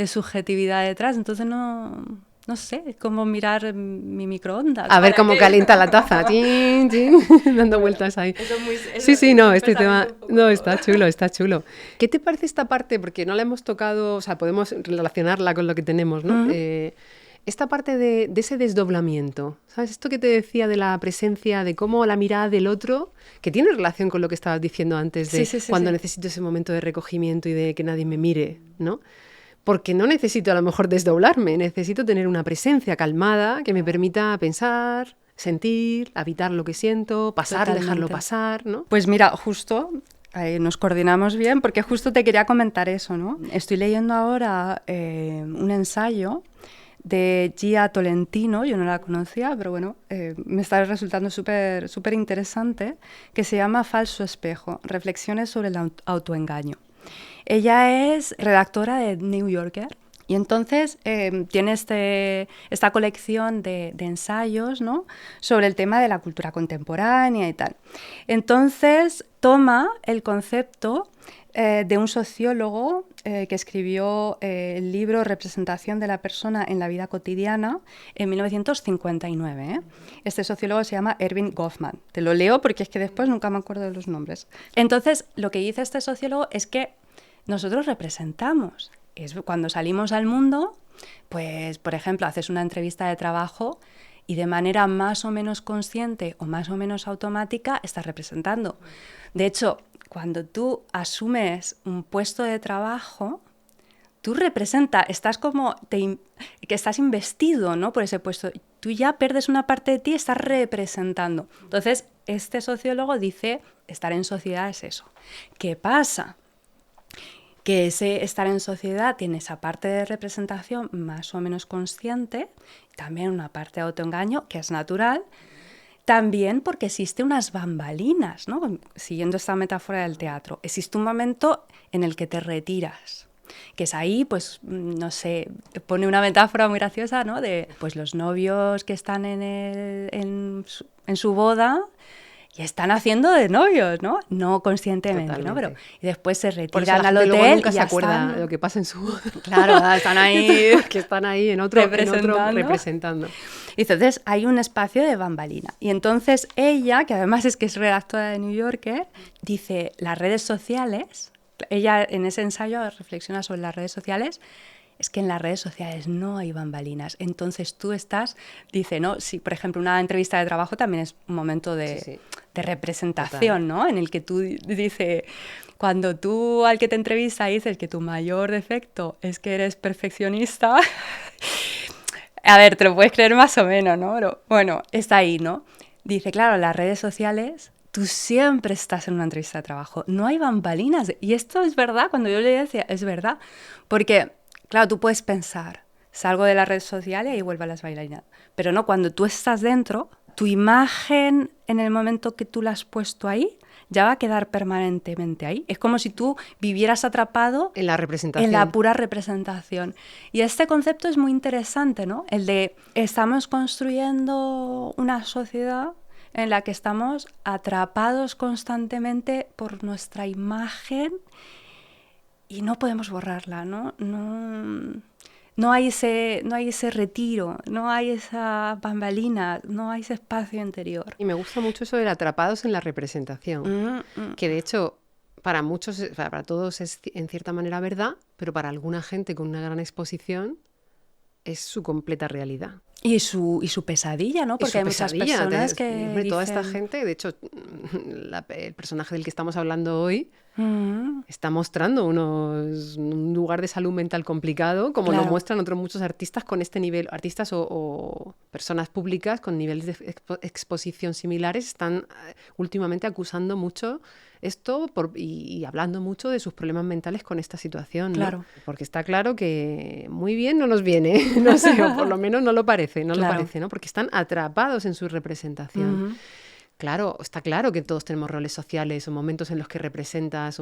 subjetividad detrás, entonces no sé, es como mirar mi microondas. A ver cómo qué? calienta la taza, chin, chin, dando vueltas ahí. Eso es muy, Sí, no, este tema, pensamiento un poco- no, está chulo, está chulo. ¿Qué te parece esta parte? Porque no la hemos tocado, o sea, podemos relacionarla con lo que tenemos, ¿no? Esta parte de ese desdoblamiento, ¿sabes? Esto que te decía de la presencia, de cómo la mirada del otro, que tiene relación con lo que estabas diciendo antes de Sí, cuando necesito ese momento de recogimiento y de que nadie me mire, ¿no? Porque no necesito a lo mejor desdoblarme, necesito tener una presencia calmada que me permita pensar, sentir, habitar lo que siento, pasar, Totalmente. dejarlo pasar, ¿no? Pues mira, justo nos coordinamos bien porque justo te quería comentar eso, ¿no? Estoy leyendo ahora un ensayo de Gia Tolentino, yo no la conocía, pero bueno, me está resultando súper interesante, que se llama Falso Espejo, reflexiones sobre el autoengaño. Ella es redactora de New Yorker y entonces tiene esta colección de ensayos, ¿no?, sobre el tema de la cultura contemporánea y tal. Entonces toma el concepto de un sociólogo que escribió el libro Representación de la persona en la vida cotidiana en 1959. Este sociólogo se llama Erving Goffman. Te lo leo porque es que después nunca me acuerdo de los nombres. Entonces, lo que dice este sociólogo es que nosotros representamos. Es cuando salimos al mundo, pues, por ejemplo, haces una entrevista de trabajo y de manera más o menos consciente o más o menos automática estás representando. De hecho, cuando tú asumes un puesto de trabajo, tú representas, estás como que estás investido, ¿no?, por ese puesto. Tú ya pierdes una parte de ti, estás representando. Entonces, este sociólogo dice, estar en sociedad es eso. ¿Qué pasa? Que ese estar en sociedad tiene esa parte de representación más o menos consciente, también una parte de autoengaño, que es natural, también porque existe unas bambalinas, ¿no? Siguiendo esta metáfora del teatro. Existe un momento en el que te retiras, que es ahí, pues, no sé, pone una metáfora muy graciosa, ¿no?, de pues los novios que están en su boda y están haciendo de novios, ¿no? No conscientemente, Totalmente. ¿no? Pero y después se Por eso retiran la al gente luego hotel nunca y se ya acuerda están... de lo que pasa en su boda. Claro, están ahí que están ahí en otro representando. Entonces hay un espacio de bambalina. Y entonces ella, que además es que es redactora de New Yorker, dice, las redes sociales, ella en ese ensayo reflexiona sobre las redes sociales, es que en las redes sociales no hay bambalinas. Entonces tú estás, dice, ¿no? Si, por ejemplo, una entrevista de trabajo también es un momento de representación, ¿no? En el que tú dices, cuando tú al que te entrevista dices que tu mayor defecto es que eres perfeccionista, a ver, te lo puedes creer más o menos, ¿no? Pero bueno, está ahí, ¿no? Dice, claro, las redes sociales, tú siempre estás en una entrevista de trabajo, no hay bambalinas. Y esto es verdad, cuando yo le decía, es verdad, porque... Claro, tú puedes pensar, salgo de las redes sociales y vuelvo a las bailarinas. Pero no, cuando tú estás dentro, tu imagen en el momento que tú la has puesto ahí, ya va a quedar permanentemente ahí. Es como si tú vivieras atrapado en la representación. En la pura representación. Y este concepto es muy interesante, ¿no? El de estamos construyendo una sociedad en la que estamos atrapados constantemente por nuestra imagen y no podemos borrarla, ¿no? No hay ese retiro, no hay esa bambalina, no hay ese espacio interior. Y me gusta mucho eso de atrapados en la representación, que de hecho para muchos, para todos es en cierta manera verdad, pero para alguna gente con una gran exposición es su completa realidad. Y su pesadilla, ¿no? Porque hay muchas personas que hombre, toda esta gente, de hecho, el personaje del que estamos hablando hoy está mostrando un lugar de salud mental complicado, como lo muestran otros muchos artistas con este nivel, artistas o personas públicas con niveles de exposición similares, están últimamente acusando mucho esto y hablando mucho de sus problemas mentales con esta situación, ¿no? Claro. Porque está claro que muy bien no nos viene, no sé, o por lo menos no lo parece, lo parece, ¿no? Porque están atrapados en su representación. Claro, está claro que todos tenemos roles sociales o momentos en los que representas,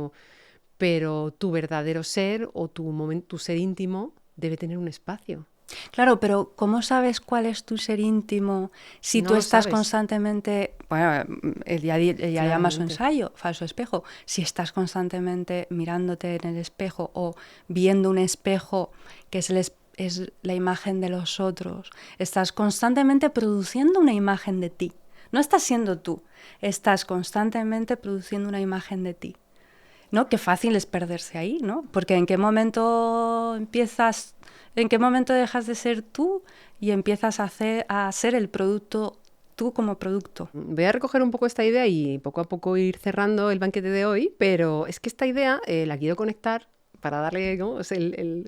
pero tu verdadero ser o tu ser íntimo debe tener un espacio. Claro, pero ¿cómo sabes cuál es tu ser íntimo si tú estás constantemente... Bueno, ella llama su ensayo, falso espejo. Si estás constantemente mirándote en el espejo o viendo un espejo que es la imagen de los otros, estás constantemente produciendo una imagen de ti. No estás siendo tú, estás constantemente produciendo una imagen de ti, ¿no? Qué fácil es perderse ahí, ¿no? Porque ¿en qué momento dejas de ser tú y empiezas a ser el producto, tú como producto? Voy a recoger un poco esta idea y poco a poco ir cerrando el banquete de hoy, pero es que esta idea la quiero conectar para darle, ¿no?,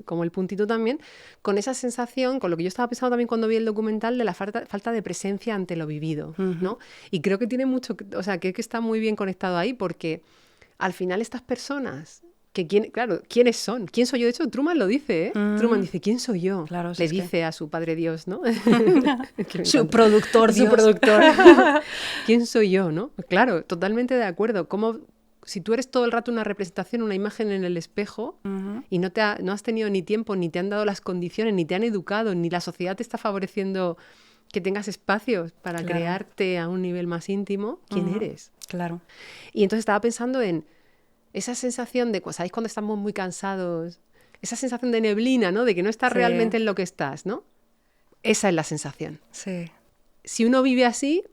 como el puntito también, con esa sensación, con lo que yo estaba pensando también cuando vi el documental, de la falta de presencia ante lo vivido, ¿no? Y creo que tiene mucho, o sea, que está muy bien conectado ahí, porque al final estas personas, ¿quiénes son? ¿Quién soy yo? De hecho, Truman lo dice, ¿eh? Truman dice, ¿quién soy yo? Claro, le dice a su padre Dios, ¿no? Su productor Dios. Su productor. ¿Quién soy yo, no? Claro, totalmente de acuerdo. Si tú eres todo el rato una representación, una imagen en el espejo, y no has tenido ni tiempo, ni te han dado las condiciones, ni te han educado, ni la sociedad te está favoreciendo que tengas espacios para crearte a un nivel más íntimo, ¿quién eres? Claro. Y entonces estaba pensando en esa sensación de, ¿sabéis cuando estamos muy cansados? Esa sensación de neblina, ¿no? De que no estás realmente en lo que estás, ¿no? Esa es la sensación. Sí. Si uno vive así...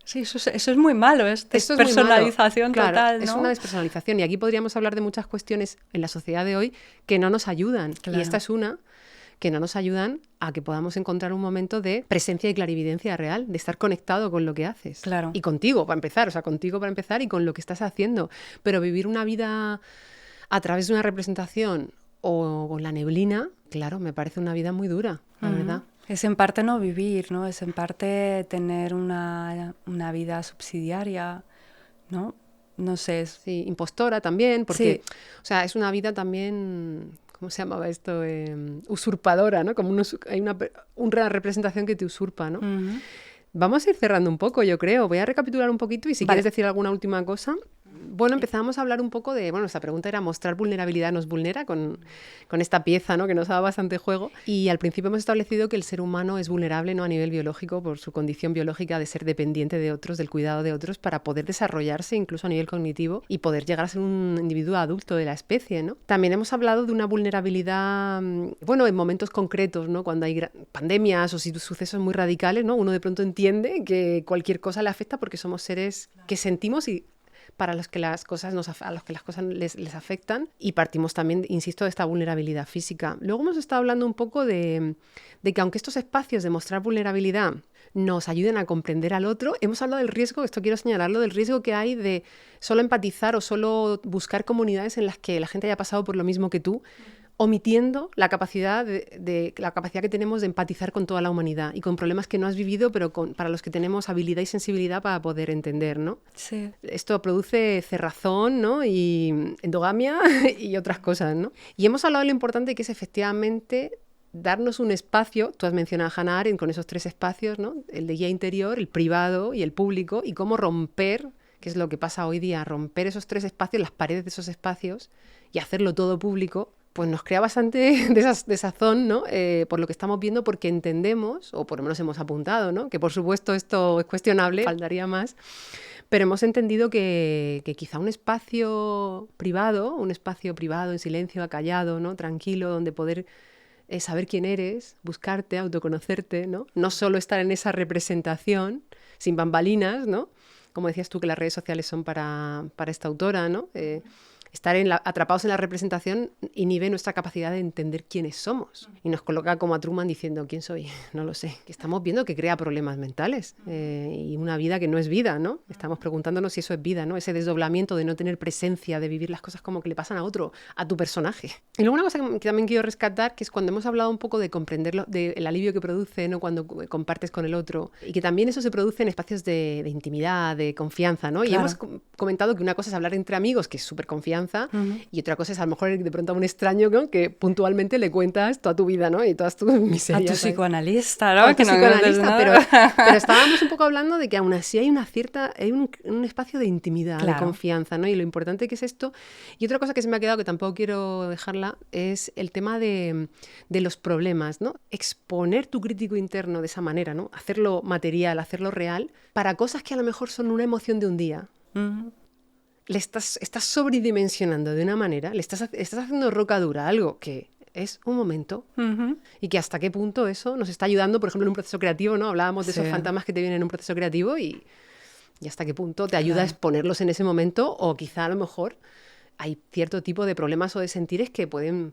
Sí, eso es muy malo, es despersonalización total, claro, ¿no? Es una despersonalización, y aquí podríamos hablar de muchas cuestiones en la sociedad de hoy que no nos ayudan. Claro. Y esta es una que no nos ayudan a que podamos encontrar un momento de presencia y clarividencia real, de estar conectado con lo que haces. Claro. Y contigo, para empezar, y con lo que estás haciendo. Pero vivir una vida a través de una representación o con la neblina, claro, me parece una vida muy dura, la verdad. Es en parte no vivir, ¿no? Es en parte tener una vida subsidiaria, ¿no? No sé. Sí, impostora también, porque, o sea, es una vida también, ¿cómo se llamaba esto? Usurpadora, ¿no? Como hay una representación que te usurpa, ¿no? Vamos a ir cerrando un poco, yo creo. Voy a recapitular un poquito y si quieres decir alguna última cosa... Bueno, empezamos a hablar un poco de... Bueno, esta pregunta era ¿mostrar vulnerabilidad nos vulnera? Con esta pieza, ¿no?, que nos daba bastante juego. Y al principio hemos establecido que el ser humano es vulnerable, ¿no?, a nivel biológico, por su condición biológica de ser dependiente de otros, del cuidado de otros, para poder desarrollarse incluso a nivel cognitivo y poder llegar a ser un individuo adulto de la especie, ¿no? También hemos hablado de una vulnerabilidad, bueno, en momentos concretos, ¿no?, cuando hay pandemias o sucesos muy radicales, ¿no?, uno de pronto entiende que cualquier cosa le afecta porque somos seres que sentimos y para los que las cosas les afectan, y partimos también, insisto, de esta vulnerabilidad física. Luego hemos estado hablando un poco de que aunque estos espacios de mostrar vulnerabilidad nos ayuden a comprender al otro, hemos hablado del riesgo, esto quiero señalarlo, del riesgo que hay de solo empatizar o solo buscar comunidades en las que la gente haya pasado por lo mismo que tú, omitiendo la capacidad la capacidad que tenemos de empatizar con toda la humanidad y con problemas que no has vivido, pero para los que tenemos habilidad y sensibilidad para poder entender, ¿no? Sí. Esto produce cerrazón, ¿no?, y endogamia y otras cosas, ¿no? Y hemos hablado de lo importante que es efectivamente darnos un espacio. Tú has mencionado a Hannah Arendt con esos 3 espacios, ¿no?, el de guía interior, el privado y el público, y cómo romper, que es lo que pasa hoy día, romper esos 3 espacios, las paredes de esos espacios y hacerlo todo público, pues nos crea bastante desazón, ¿no? Por lo que estamos viendo, porque entendemos, o por lo menos hemos apuntado, ¿no? Que por supuesto esto es cuestionable, faltaría más, pero hemos entendido que quizá un espacio privado en silencio, acallado, ¿no? Tranquilo, donde poder saber quién eres, buscarte, autoconocerte, ¿no? No solo estar en esa representación, sin bambalinas, ¿no? Como decías tú, que las redes sociales son para esta autora, ¿no? Estar atrapados en la representación inhibe nuestra capacidad de entender quiénes somos y nos coloca como a Truman diciendo ¿quién soy? No lo sé. Estamos viendo que crea problemas mentales y una vida que no es vida, ¿no? Estamos preguntándonos si eso es vida, ¿no? Ese desdoblamiento de no tener presencia, de vivir las cosas como que le pasan a otro, a tu personaje. Y luego una cosa que también quiero rescatar, que es cuando hemos hablado un poco de comprenderlo, del alivio que produce, ¿no? Cuando compartes con el otro, y que también eso se produce en espacios de intimidad, de confianza, ¿no? Claro. Y hemos comentado que una cosa es hablar entre amigos, que es súper confianza, y otra cosa es a lo mejor de pronto a un extraño, ¿no? Que puntualmente le cuentas toda tu vida, ¿no? Y todas tus miserias. A tu psicoanalista, ¿no? A tu psicoanalista, pero estábamos un poco hablando de que aún así hay un espacio de intimidad, claro, de confianza, ¿no? Y lo importante que es esto. Y otra cosa que se me ha quedado, que tampoco quiero dejarla, es el tema de los problemas, ¿no? Exponer tu crítico interno de esa manera, ¿no? Hacerlo material, hacerlo real, para cosas que a lo mejor son una emoción de un día. Le estás sobredimensionando de una manera, le estás haciendo roca dura algo que es un momento, y que hasta qué punto eso nos está ayudando, por ejemplo, en un proceso creativo, ¿no? Hablábamos de esos fantasmas que te vienen en un proceso creativo y hasta qué punto te ayuda a exponerlos en ese momento, o quizá a lo mejor hay cierto tipo de problemas o de sentires que pueden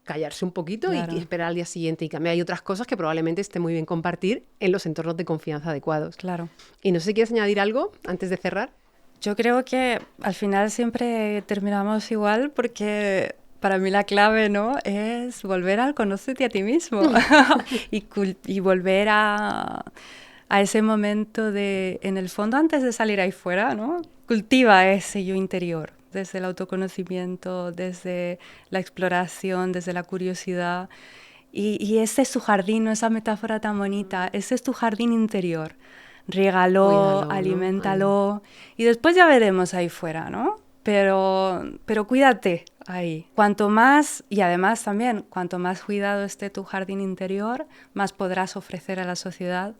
callarse un poquito y esperar al día siguiente. Y también hay otras cosas que probablemente esté muy bien compartir en los entornos de confianza adecuados. Claro. Y no sé si quieres añadir algo antes de cerrar. Yo creo que al final siempre terminamos igual porque para mí la clave, ¿no? Es volver al conócete a ti mismo y volver a ese momento de, en el fondo, antes de salir ahí fuera, ¿no? Cultiva ese yo interior, desde el autoconocimiento, desde la exploración, desde la curiosidad. Y ese es tu jardín, ¿no? Esa metáfora tan bonita, ese es tu jardín interior. Riégalo, cuídalo, aliméntalo, ¿no? Y después ya veremos ahí fuera, ¿no? Pero cuídate ahí. Cuanto más, y además también, cuanto más cuidado esté tu jardín interior, más podrás ofrecer a la sociedad,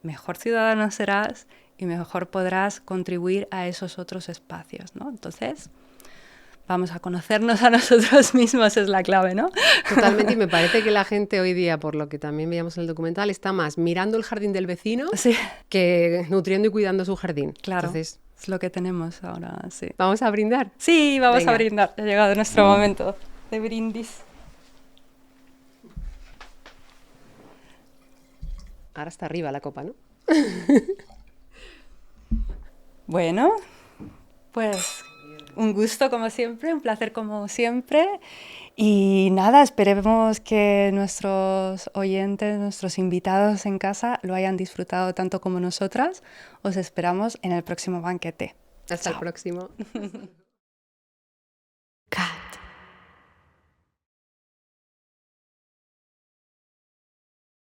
mejor ciudadano serás y mejor podrás contribuir a esos otros espacios, ¿no? Entonces, vamos a conocernos a nosotros mismos, es la clave, ¿no? Totalmente, y me parece que la gente hoy día, por lo que también veíamos en el documental, está más mirando el jardín del vecino que nutriendo y cuidando su jardín. Claro, entonces, es lo que tenemos ahora, sí. ¿Vamos a brindar? Sí, vamos a brindar. Ha llegado nuestro momento de brindis. Ahora está arriba la copa, ¿no? Bueno, pues un gusto como siempre, un placer como siempre. Y nada, esperemos que nuestros oyentes, nuestros invitados en casa lo hayan disfrutado tanto como nosotras. Os esperamos en el próximo banquete. Hasta el próximo.